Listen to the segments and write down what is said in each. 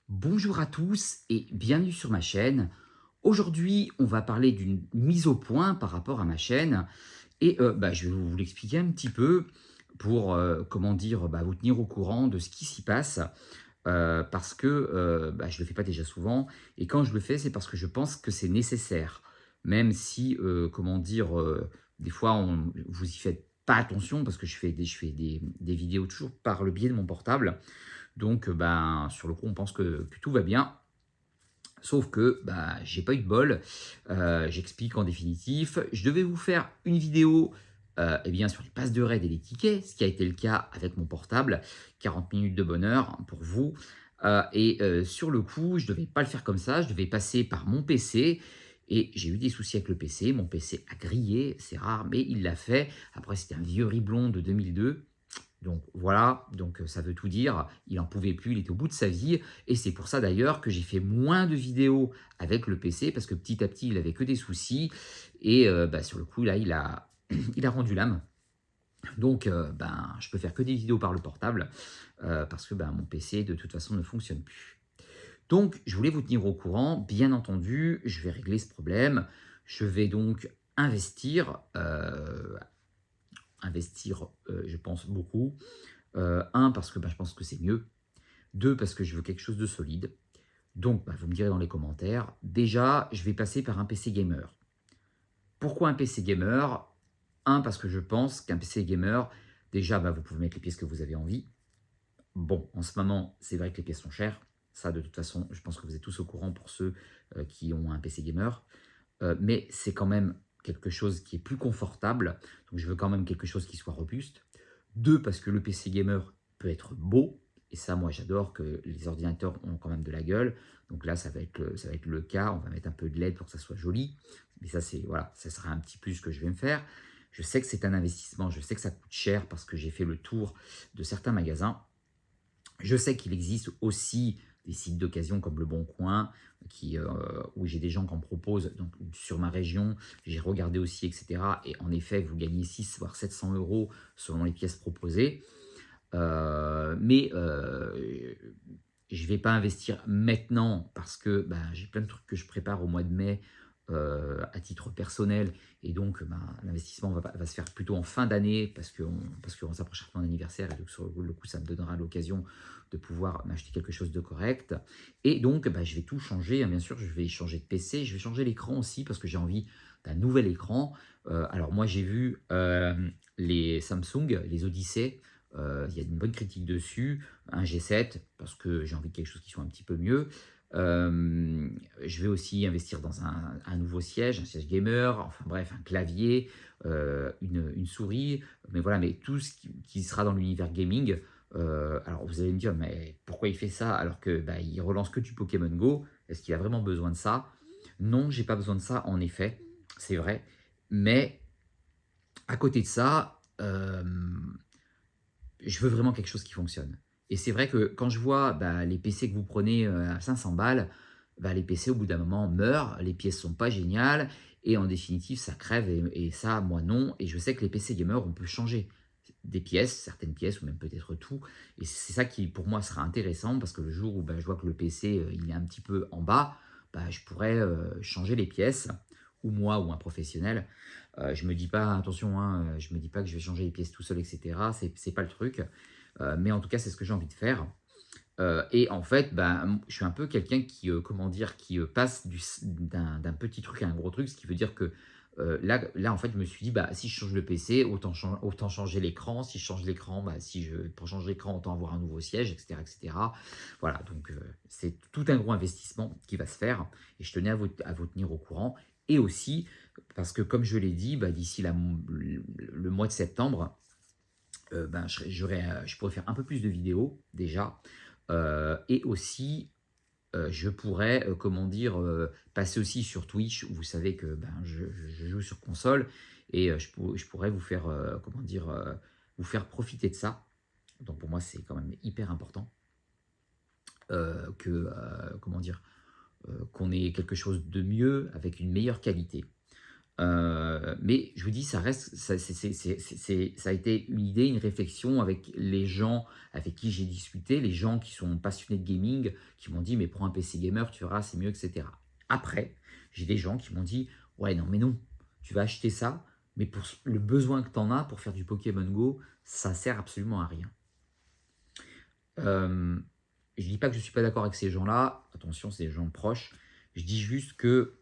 Bonjour à tous et bienvenue sur ma chaîne. Aujourd'hui, on va parler d'une mise au point par rapport à ma chaîne et je vais vous l'expliquer un petit peu pour, vous tenir au courant de ce qui s'y passe, parce que, je ne le fais pas déjà souvent et quand je le fais, c'est parce que je pense que c'est nécessaire. Même si, des fois vous y faites pas attention parce que je fais des vidéos toujours par le biais de mon portable. Donc, sur le coup, on pense que tout va bien. Sauf que, j'ai pas eu de bol. J'explique en définitif. Je devais vous faire une vidéo, sur les passes de raid et les tickets, ce qui a été le cas avec mon portable. 40 minutes de bonheur hein, pour vous. Sur le coup, je devais pas le faire comme ça. Je devais passer par mon PC. Et j'ai eu des soucis avec le PC. Mon PC a grillé, c'est rare, mais il l'a fait. Après, c'était un vieux riblon de 2002. Donc voilà, ça veut tout dire. Il en pouvait plus, il était au bout de sa vie et c'est pour ça d'ailleurs que j'ai fait moins de vidéos avec le PC parce que petit à petit, il avait que des soucis et sur le coup là, il a il a rendu l'âme. Donc je peux faire que des vidéos par le portable, parce que, mon PC de toute façon ne fonctionne plus. Donc je voulais vous tenir au courant, bien entendu, je vais régler ce problème. Je vais donc investir, je pense beaucoup. 1 parce que, je pense que c'est mieux. 2 parce que je veux quelque chose de solide. Donc, vous me direz dans les commentaires. Déjà, je vais passer par un PC gamer. Pourquoi un PC gamer? 1 parce que je pense qu'un PC gamer, déjà, vous pouvez mettre les pièces que vous avez envie. Bon, en ce moment, c'est vrai que les pièces sont chères. Ça, de toute façon, je pense que vous êtes tous au courant pour ceux qui ont un PC gamer. Mais c'est quand même quelque chose qui est plus confortable. Donc, je veux quand même quelque chose qui soit robuste. 2 parce que le PC gamer peut être beau. Et ça, moi, j'adore que les ordinateurs ont quand même de la gueule. Donc là, ça va être le cas. On va mettre un peu de LED pour que ça soit joli. Mais ça, voilà, ça sera un petit plus que je vais me faire. Je sais que c'est un investissement. Je sais que ça coûte cher parce que j'ai fait le tour de certains magasins. Je sais qu'il existe aussi des sites d'occasion comme Le Bon Coin, où j'ai des gens qui en proposent. Donc, sur ma région, j'ai regardé aussi, etc. Et en effet, vous gagnez 6 voire 700 euros selon les pièces proposées. Je ne vais pas investir maintenant parce que j'ai plein de trucs que je prépare au mois de mai à titre personnel. Et donc, l'investissement va se faire plutôt en fin d'année parce qu'on s'approche de mon anniversaire. Et donc, sur le coup, ça me donnera l'occasion de pouvoir m'acheter quelque chose de correct. Et donc, je vais tout changer, hein, bien sûr. Je vais changer de PC. Je vais changer l'écran aussi parce que j'ai envie d'un nouvel écran. Alors, moi, j'ai vu les Samsung, les Odyssey. Il y a une bonne critique dessus, un G7 parce que j'ai envie de quelque chose qui soit un petit peu mieux. Je vais aussi investir dans un nouveau siège, un siège gamer, enfin bref, un clavier, une souris, mais tout ce qui sera dans l'univers gaming. Alors vous allez me dire: «Mais pourquoi il fait ça alors que, il relance que du Pokémon Go? Est-ce qu'il a vraiment besoin de ça?» Non, j'ai pas besoin de ça en effet, c'est vrai, mais à côté de ça, je veux vraiment quelque chose qui fonctionne. Et c'est vrai que quand je vois, les PC que vous prenez, à 500 balles, les PC au bout d'un moment meurent, les pièces sont pas géniales et en définitive ça crève et ça, moi non et je sais que les PC gamers, on peut changer des pièces, certaines pièces ou même peut-être tout et c'est ça qui pour moi sera intéressant parce que le jour où, je vois que le PC, il est un petit peu en bas, je pourrais, changer les pièces ou moi ou un professionnel. Je me dis pas attention, hein, je me dis pas que je vais changer les pièces tout seul et cetera, c'est pas le truc. Mais en tout cas, c'est ce que j'ai envie de faire. Et en fait, je suis un peu quelqu'un qui, passe d'un petit truc à un gros truc. Ce qui veut dire que, là, en fait, je me suis dit: si je change le PC, autant changer l'écran. Si je change l'écran, pour changer l'écran, autant avoir un nouveau siège» et cetera et cetera. Voilà, donc c'est tout un gros investissement qui va se faire et je tenais à vous tenir au courant et aussi parce que comme je l'ai dit, d'ici le mois de septembre, je pourrais faire un peu plus de vidéos déjà, et aussi, je pourrais, passer aussi sur Twitch où vous savez que, je joue sur console et je pourrais vous faire, vous faire profiter de ça. Donc pour moi, c'est quand même hyper important, qu'on ait quelque chose de mieux avec une meilleure qualité. Mais je vous dis, ça reste, ça a été une idée, une réflexion avec les gens avec qui j'ai discuté, les gens qui sont passionnés de gaming, qui m'ont dit: «Mais prends un PC gamer, tu verras, c'est mieux» et cetera. Après, j'ai des gens qui m'ont dit: «Ouais, non, mais non, tu vas acheter ça, mais pour le besoin que tu en as pour faire du Pokémon Go, ça sert absolument à rien». Hem, je dis pas que je suis pas d'accord avec ces gens-là, attention, c'est des gens proches. Je dis juste que,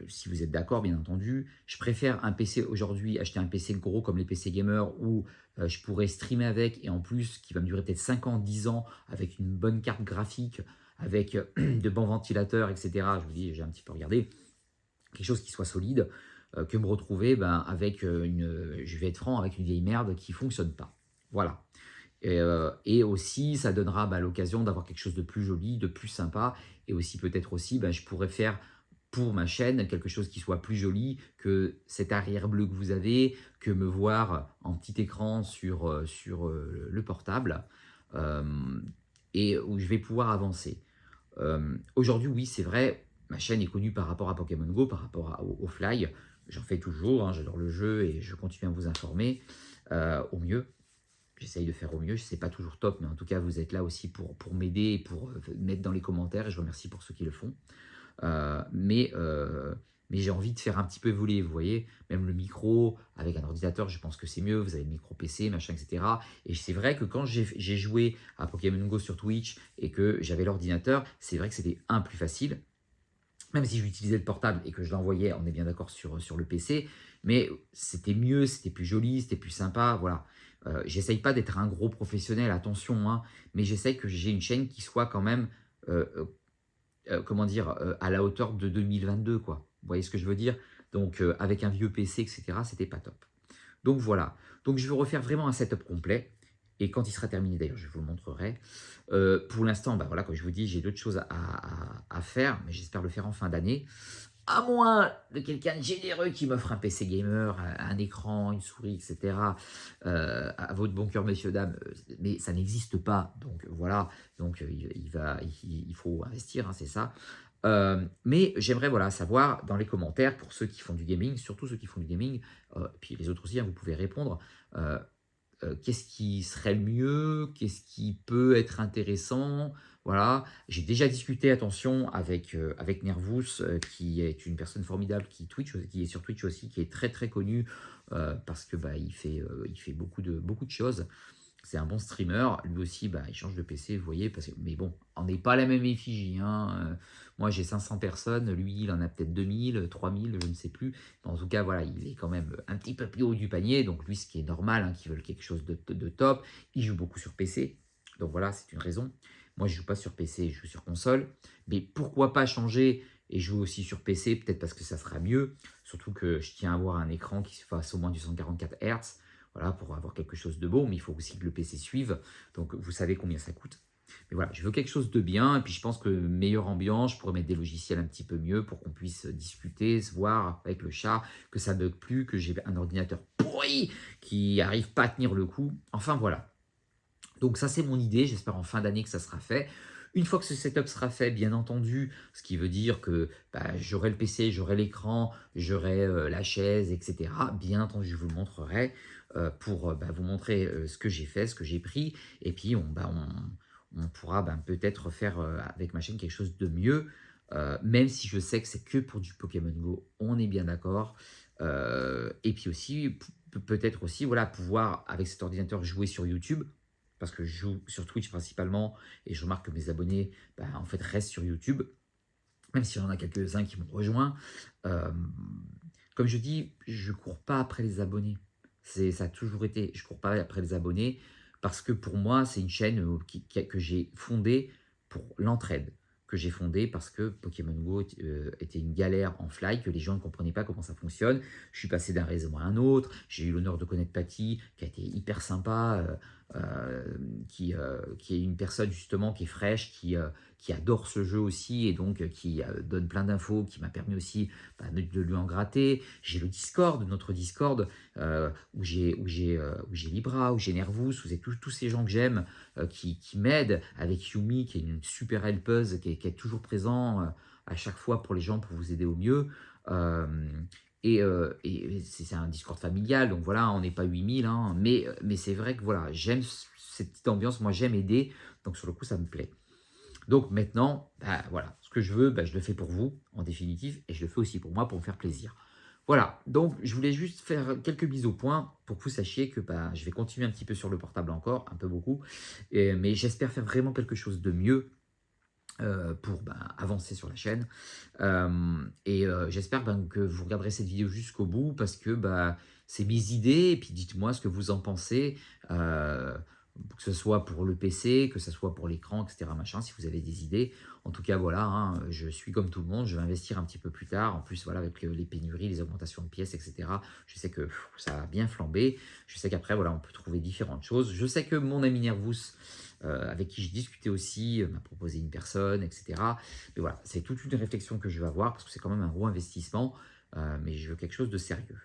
si vous êtes d'accord, bien entendu, je préfère un PC aujourd'hui, acheter un PC gros comme les PC gamers où, je pourrais streamer avec et en plus qui va me durer peut-être 5 ans, 10 ans avec une bonne carte graphique, avec, de bons ventilateurs et cetera. Je vous dis, j'ai un petit peu regardé, quelque chose qui soit solide, que me retrouver, ben, avec, je vais être franc, avec une vieille merde qui fonctionne pas. Voilà. Et aussi, ça donnera, bah, l'occasion d'avoir quelque chose de plus joli, de plus sympa et aussi peut-être aussi, bah, je pourrais faire pour ma chaîne quelque chose qui soit plus joli que cet arrière bleu que vous avez, que me voir en petit écran sur le portable, hem et où je vais pouvoir avancer. Aujourd'hui, oui, c'est vrai, ma chaîne est connue par rapport à Pokémon Go, par rapport au Fly. J'en fais toujours, hein, j'adore le jeu et je continue à vous informer, au mieux. J'essaye de faire au mieux, c'est pas toujours top, mais en tout cas, vous êtes là aussi pour m'aider et pour, mettre dans les commentaires et je remercie pour ceux qui le font. Heu, mais heu, mais j'ai envie de faire un petit peu évoluer, vous voyez? Même le micro, avec un ordinateur, je pense que c'est mieux. Vous avez le micro PC, machin et cetera et c'est vrai que quand j'ai joué à Pokémon Go sur Twitch et que j'avais l'ordinateur, c'est vrai que c'était plus facile, même si j'utilisais le portable et que je l'envoyais, on est bien d'accord sur le PC, mais c'était mieux, c'était plus joli, c'était plus sympa, voilà. J'essaye pas d'être un gros professionnel, attention, hein, mais j'essaye que j'ai une chaîne qui soit quand même, heu comment dire? À la hauteur de 2022 quoi. Vous voyez ce que je veux dire? Donc avec un vieux PC et cetera, c'était pas top. Donc voilà. Donc je veux refaire vraiment un setup complet et quand il sera terminé d'ailleurs, je vous le montrerai. Pour l'instant, bah, voilà, comme je vous dis, j'ai d'autres choses à faire, mais j'espère le faire en fin d'année. À moins de quelqu'un de généreux qui m'offre un PC gamer, un écran, une souris et cetera, à votre bon cœur messieurs dames, mais ça n'existe pas donc voilà, donc il faut investir, hein, c'est ça. Mais j'aimerais voilà savoir dans les commentaires pour ceux qui font du gaming, surtout ceux qui font du gaming, puis les autres aussi, hein, vous pouvez répondre, heu qu'est-ce qui serait le mieux? Qu'est-ce qui peut être intéressant? Voilà. J'ai déjà discuté, attention, avec Nervous, qui est une personne formidable qui est sur Twitch aussi, qui est très, très connu, parce que, bah, il fait beaucoup de choses. C'est un bon streamer. Lui aussi, bah, il change de PC, vous voyez, parce que mais bon, on n'est pas la même effigie, hein, moi, j'ai 500 personnes, lui, il en a peut-être 2000, 3000, je ne sais plus. Mais en tout cas, voilà, il est quand même un petit peu plus haut du panier. Donc lui, ce qui est normal, hein, qu'ils veulent quelque chose de top. Il joue beaucoup sur PC. Donc voilà, c'est une raison. Moi, je joue pas sur PC, je joue sur console. Mais pourquoi pas changer et jouer aussi sur PC? Peut-être parce que ça sera mieux. Surtout que je tiens à avoir un écran qui fasse au moins du 144 Hz. Voilà, pour avoir quelque chose de beau, mais il faut aussi que le PC suive. Donc, vous savez combien ça coûte. Mais voilà, je veux quelque chose de bien. Et puis, je pense que meilleure ambiance, je pourrais mettre des logiciels un petit peu mieux pour qu'on puisse discuter, se voir avec le chat, que ça ne bug plus, que j'ai un ordinateur pourri qui arrive pas à tenir le coup. Enfin, voilà. Donc ça, c'est mon idée. J'espère en fin d'année que ça sera fait. Une fois que ce setup sera fait, bien entendu, ce qui veut dire que bah, j'aurai le PC, j'aurai l'écran, j'aurai la chaise, etc. Bien entendu, je vous le montrerai pour bah, vous montrer ce que j'ai fait, ce que j'ai pris. Et puis, on pourra bah, peut-être faire avec ma chaîne quelque chose de mieux, même si je sais que c'est que pour du Pokémon Go. On est bien d'accord. Et puis aussi, peut-être aussi, voilà, pouvoir, avec cet ordinateur, jouer sur YouTube parce que je joue sur Twitch principalement et je remarque que mes abonnés, bah, en fait, restent sur YouTube, même s'il y en a quelques-uns qui m'ont rejoint. Hem, Comme je dis, je cours pas après les abonnés. Ça a toujours été, je cours pas après les abonnés parce que pour moi, c'est une chaîne, que j'ai fondée pour l'entraide, que j'ai fondée parce que Pokémon Go était une galère en fly, que les gens ne comprenaient pas comment ça fonctionne. Je suis passé d'un réseau à un autre, j'ai eu l'honneur de connaître Patty, qui a été hyper sympa, qui est une personne justement qui est fraîche, qui adore ce jeu aussi et donc qui donne plein d'infos, qui m'a permis aussi bah, de lui en gratter. J'ai le Discord, notre Discord, où j'ai Libra, où j'ai Nervous, où j'ai tous ces gens que j'aime qui m'aident, avec Yumi, qui est une super helpeuse, qui est toujours présent à chaque fois pour les gens, pour vous aider au mieux. Euh, Et c'est un Discord familial, donc voilà, on n'est pas 8000, hein, mais c'est vrai que voilà, j'aime cette petite ambiance, moi j'aime aider, donc sur le coup ça me plaît. Donc maintenant, bah, voilà, ce que je veux, bah, je le fais pour vous, en définitive, et je le fais aussi pour moi, pour me faire plaisir. Voilà, donc je voulais juste faire quelques mises au point pour que vous sachiez que bah, je vais continuer un petit peu sur le portable encore, un peu beaucoup, mais j'espère faire vraiment quelque chose de mieux pour bah, avancer sur la chaîne. J'espère ben, que vous regarderez cette vidéo jusqu'au bout parce que bah, c'est mes idées et puis dites-moi ce que vous en pensez, que ce soit pour le PC, que ce soit pour l'écran, etc. Machin, si vous avez des idées. En tout cas, voilà, hein, je suis comme tout le monde, je vais investir un petit peu plus tard. En plus, voilà, avec les pénuries, les augmentations de pièces, etc. Je sais que ça a bien flambé. Je sais qu'après, voilà, on peut trouver différentes choses. Je sais que mon ami Nervous, avec qui je discutais aussi, m'a proposé une personne, etc. Mais voilà, c'est toute une réflexion que je vais avoir parce que c'est quand même un gros investissement, mais je veux quelque chose de sérieux.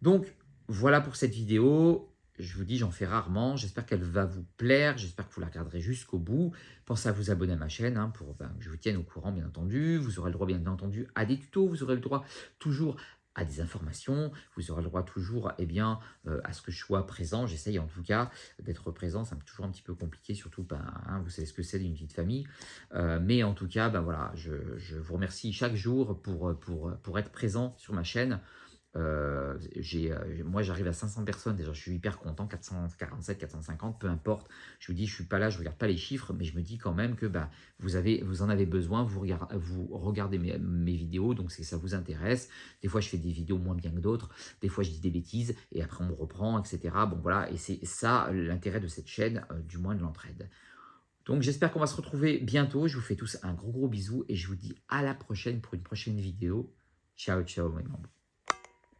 Donc, voilà pour cette vidéo. Je vous dis, j'en fais rarement. J'espère qu'elle va vous plaire. J'espère que vous la regarderez jusqu'au bout. Pensez à vous abonner à ma chaîne hein, pour ben, que je vous tienne au courant, bien entendu. Vous aurez le droit, bien entendu, à des tutos. Vous aurez le droit toujours à des informations. Vous aurez le droit toujours eh bien, à ce que je sois présent. J'essaye en tout cas d'être présent. C'est toujours un petit peu compliqué, surtout, ben, hein, vous savez ce que c'est d'une petite famille. Mais en tout cas, ben, voilà, je vous remercie chaque jour pour être présent sur ma chaîne. Moi, j'arrive à 500 personnes, déjà, je suis hyper content, 447, 450, peu importe. Je vous dis, je suis pas là, je regarde pas les chiffres, mais je me dis quand même que bah, vous en avez besoin, vous regardez mes vidéos, donc ça vous intéresse. Des fois, je fais des vidéos moins bien que d'autres, des fois, je dis des bêtises, et après, on me reprend, etc. Bon, voilà, et c'est ça l'intérêt de cette chaîne, du moins de l'entraide. Donc, j'espère qu'on va se retrouver bientôt. Je vous fais tous un gros bisou, et je vous dis à la prochaine pour une prochaine vidéo. Ciao, ciao, mes membres.